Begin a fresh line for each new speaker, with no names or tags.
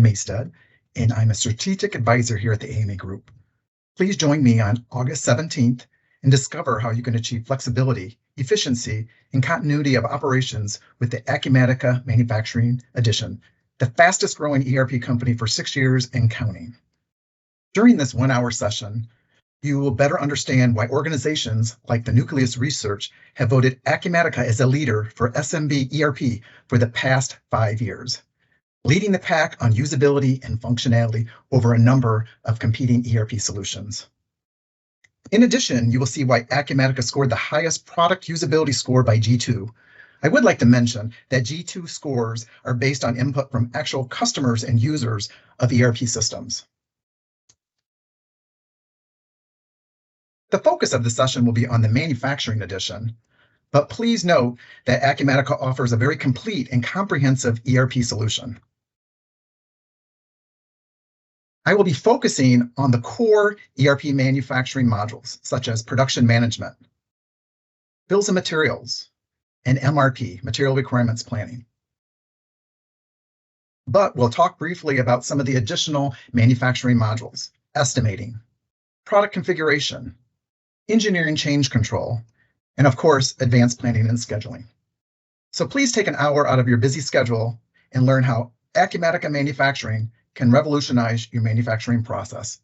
Maysted, and I'm a strategic advisor here at the AME Group. Please join me on August 17th and discover how you can achieve flexibility, efficiency, and continuity of operations with the Acumatica Manufacturing Edition, the fastest growing ERP company for 6 years and counting. During this 1-hour session, you will better understand why organizations like the Nucleus Research have voted Acumatica as a leader for SMB ERP for the past 5 years, leading the pack on usability and functionality over a number of competing ERP solutions. In addition, you will see why Acumatica scored the highest product usability score by G2. I would like to mention that G2 scores are based on input from actual customers and users of ERP systems. The focus of the session will be on the manufacturing edition, but please note that Acumatica offers a very complete and comprehensive ERP solution. I will be focusing on the core ERP manufacturing modules, such as production management, bills of materials, and MRP, material requirements planning. But we'll talk briefly about some of the additional manufacturing modules: estimating, product configuration, engineering change control, and of course, advanced planning and scheduling. So please take an hour out of your busy schedule and learn how Acumatica Manufacturing can revolutionize your manufacturing process.